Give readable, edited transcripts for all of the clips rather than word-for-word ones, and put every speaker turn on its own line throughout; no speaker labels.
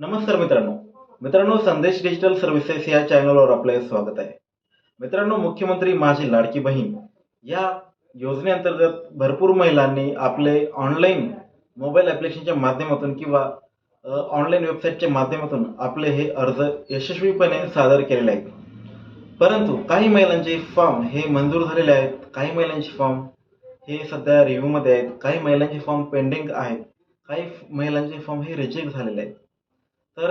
नमस्कार मित्रांनो संदेश डिजिटल सर्व्हिसेस या चॅनलवर आपले स्वागत आहे। मित्रांनो, मुख्यमंत्री माझी लाडकी बहीण या योजनेअंतर्गत भरपूर महिलांनी आपले ऑनलाईन मोबाईल ॲप्लिकेशनच्या माध्यमातून किंवा ऑनलाईन वेबसाईटच्या माध्यमातून आपले हे अर्ज यशस्वीपणे सादर केलेले आहेत। परंतु काही महिलांचे फॉर्म हे मंजूर झालेले आहेत, काही महिलांचे फॉर्म हे सध्या रिव्ह्यूमध्ये आहेत, काही महिलांचे फॉर्म पेंडिंग आहेत, काही महिलांचे फॉर्म हे रिजेक्ट झालेले आहेत। तर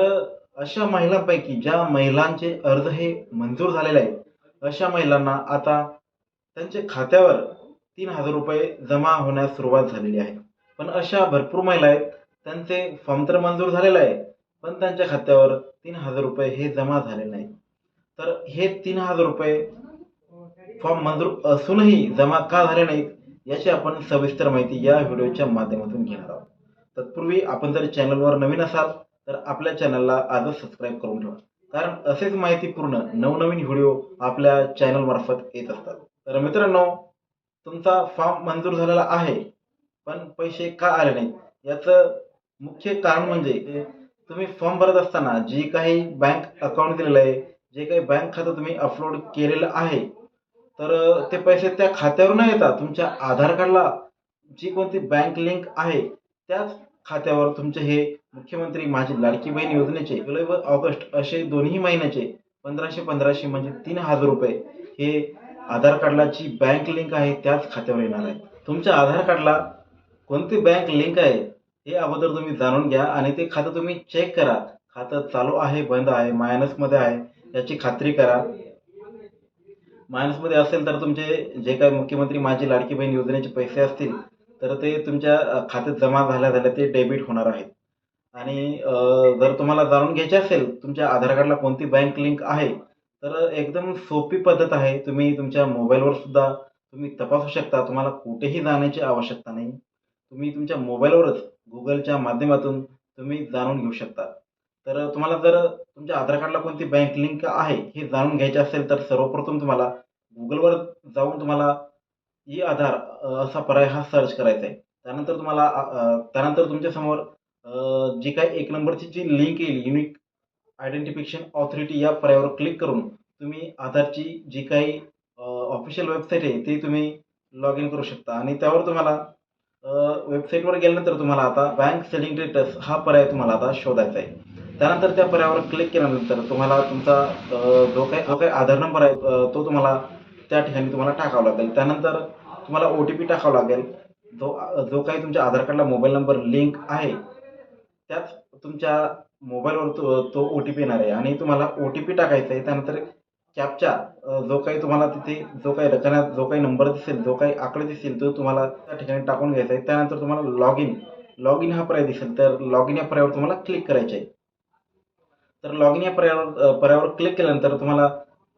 अशा महिलांपैकी ज्या महिलांचे अर्ज हे मंजूर झालेले आहेत, अशा महिलांना आता त्यांच्या खात्यावर ₹3000 जमा होण्यास सुरुवात झालेली आहे। पण अशा भरपूर महिला आहेत, त्यांचे फॉर्म तर मंजूर झालेला आहे, पण त्यांच्या खात्यावर ₹3000 हे जमा झाले नाहीत। तर हे ₹3000 फॉर्म मंजूर असूनही जमा का झाले नाहीत, याची आपण सविस्तर माहिती या व्हिडिओच्या माध्यमातून घेणार आहोत। तत्पूर्वी आपण जर चॅनलवर नवीन असाल तर आपल्या चॅनलला आजच सबस्क्राईब करून ठेवा, कारण असेच माहितीपूर्ण नवनवीन व्हिडिओ आपल्या चॅनल मार्फत येत असतात। तर मित्रांनो, तुमचा फॉर्म मंजूर झालेला आहे, पण पैसे का आले नाहीत, याचं मुख्य कारण म्हणजे तुम्ही फॉर्म भरत असताना जी काही बँक अकाउंट दिलेलं आहे, जे काही बँक खातं तुम्ही अपलोड केलेलं आहे, तर ते पैसे त्या खात्यावर न येता तुमच्या आधार कार्डला जी कोणती बँक लिंक आहे त्याच खात्यावर तुमचे हे मुख्यमंत्री माझी लाडकी बहीण योजनेचे जुलै व ऑगस्ट असे दोन्ही महिन्याचे 1500 म्हणजे ₹3000 हे आधार कार्डला जी बँक लिंक आहे त्याच खात्यावर येणार आहे। तुमच्या आधार कार्डला कोणती बँक लिंक आहे हे अगोदर तुम्ही जाणून घ्या आणि ते खातं तुम्ही चेक करा। खातं चालू आहे, बंद आहे, मायनसमध्ये आहे याची खात्री करा। मायनसमध्ये असेल तर तुमचे जे काही मुख्यमंत्री माझी लाडकी बहीण योजनेचे पैसे असतील तर ते तुमच्या खात्यात जमा झाल्या ते डेबिट होणार आहेत। आणि जर तुम्हाला जाणून घ्यायचे असेल तुमच्या आधार कार्डला कोणती बँक लिंक आहे, तर एकदम सोपी पद्धत आहे। तुम्ही तुमच्या मोबाईलवर सुद्धा तुम्ही तपासू शकता। तुम्हाला कुठेही जाण्याची आवश्यकता नाही। तुम्ही तुमच्या मोबाईलवरच Googleच्या माध्यमातून तुम्ही जाणून घेऊ शकता। तर तुम्हाला जर तुमच्या आधार कार्डला कोणती बँक लिंक आहे हे जाणून घ्यायचे असेल तर सर्वप्रथम तुम्हाला Googleवर जाऊन तुम्हाला ई आधार असा पर्याय हा सर्च करायचा आहे। त्यानंतर तुम्हाला त्यानंतर तुमच्यासमोर जी काही 1 नंबरची जी लिंक येईल युनिक आयडेंटिफिकेशन ऑथॉरिटी या पर्यायावर क्लिक करून तुम्ही आधारची जी काही ऑफिशियल वेबसाईट आहे ती तुम्ही लॉग इन करू शकता आणि त्यावर तुम्हाला वेबसाईटवर गेल्यानंतर तुम्हाला आता बँक सेटिंग स्टेटस हा पर्याय तुम्हाला आता शोधायचा आहे। त्यानंतर त्या पर्यायावर क्लिक केल्यानंतर तुम्हाला तुमचा जो काही आधार नंबर आहे तो तुम्हाला त्या ठिकाणी तुम्हाला टाकावा लागेल। त्यानंतर तुम्हाला OTP टाकावा लागेल। जो काही तुमच्या आधार कार्डला मोबाईल नंबर लिंक आहे त्याच तुमच्या मोबाईलवर तो OTP येणार आहे आणि तुम्हाला OTP टाकायचा आहे। त्यानंतर कॅप्चा जो काही तुम्हाला तिथे जो काही रकान्यात जो काही नंबर दिसेल, जो काही आकडे दिसतील तो तुम्हाला त्या ठिकाणी टाकून घ्यायचा आहे। त्यानंतर तुम्हाला लॉग इन हा पर्याय दिसेल, तर लॉग इन या पर्यायावर तुम्हाला क्लिक करायचे आहे। तर लॉग इन या पर्यायावर क्लिक केल्यानंतर तुम्हाला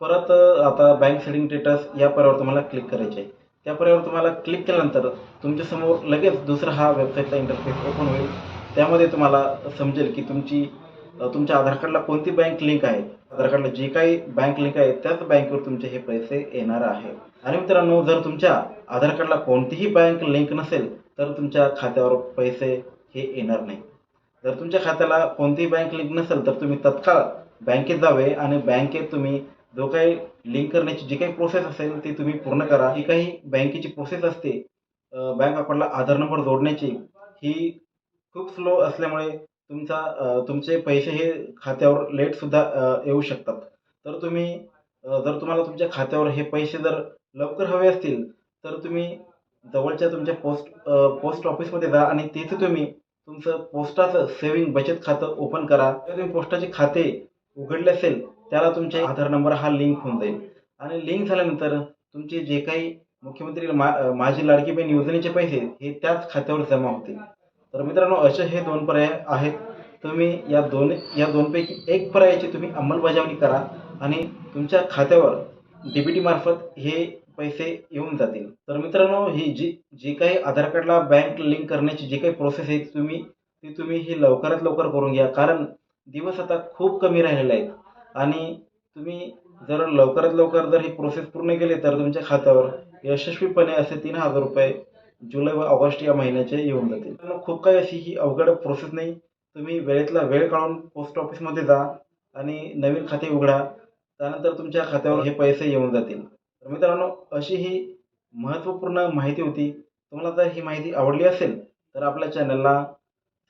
परत आता बँक सेटिंग स्टेटस या पर्यायावर तुम्हाला क्लिक करायचे आहे। त्या पर्यायावर तुम्हाला क्लिक केल्यानंतर तुमच्यासमोर लगेच दुसरा हा वेबसाईटचा इंटरफेस ओपन होईल। त्यामध्ये तुम्हाला समजेल की तुमच्या आधार कार्डला कोणती बँक लिंक आहे। आधार कार्डला जी काही बँक लिंक आहे त्याच बँकेवर तुमचे हे पैसे येणार आहे। आणि मित्रांनो, जर तुमच्या आधार कार्डला कोणतीही बँक लिंक नसेल तर तुमच्या खात्यावर पैसे हे येणार नाही। जर तुमच्या खात्याला कोणतीही बँक लिंक नसेल तर तुम्ही तत्काळ बँकेत जावे आणि बँकेत तुम्ही जो काही लिंक करण्याची जी काही प्रोसेस असेल ती तुम्ही पूर्ण करा। जी काही बँकेची प्रोसेस असते बँक अकाउंटला आधार नंबर जोडण्याची, ही खूप स्लो असल्यामुळे तुमचे पैसे हे खात्यावर लेट सुद्धा येऊ शकतात। तर तुम्ही जर तुम्हाला तुमच्या खात्यावर हे पैसे जर लवकर हवे असतील तर तुम्ही जवळच्या तुमच्या पोस्ट ऑफिसमध्ये जा आणि तिथे तुम्ही तुमचं पोस्टाचं सेव्हिंग बचत खातं ओपन करा। जर तुम्ही पोस्टाचे खाते उघडले असेल त्याला तुमचे आधार नंबर हा लिंक होऊन जाईल आणि लिंक झाल्यानंतर तुमचे जे काही मुख्यमंत्री माझी लाडकी बहीण योजनेचे पैसे हे त्याच खात्यावर जमा होतील। तर मित्रांनो, असे हे 2 पर्याय आहेत। तुम्ही या दोनपैकी एक पर्यायाची तुम्ही अंमलबजावणी करा आणि तुमच्या खात्यावर DBT मार्फत हे पैसे येऊन जातील। तर मित्रांनो, ही जी काही आधार कार्डला बँक लिंक करण्याची जी काही प्रोसेस आहे तुम्ही ही लवकरात लवकर करून घ्या, कारण दिवस आता खूप कमी राहिलेले आहेत आणि तुम्ही जर लवकरात लवकर जर ही प्रोसेस पूर्ण केली तर तुमच्या खात्यावर यशस्वीपणे असे ₹3000 जुलै व ऑगस्ट या महिन्याचे येऊन जातील। खूप काही अशी ही अवघड प्रोसेस नाही। तुम्ही वेळेतला वेळ काढून पोस्ट ऑफिसमध्ये जा आणि नवीन खाते उघडा. त्यानंतर तुमच्या खात्यावर हे पैसे येऊन जातील. तर मित्रांनो, अशी ही महत्त्वपूर्ण माहिती होती. तुम्हाला जर ही माहिती आवडली असेल तर आपल्या चॅनलला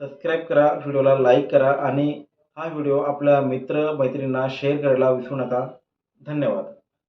सबस्क्राईब करा, व्हिडिओला लाईक करा आणि हा व्हिडिओ आपल्या मित्र मैत्रिणींना शेअर करायला विसरू नका. धन्यवाद.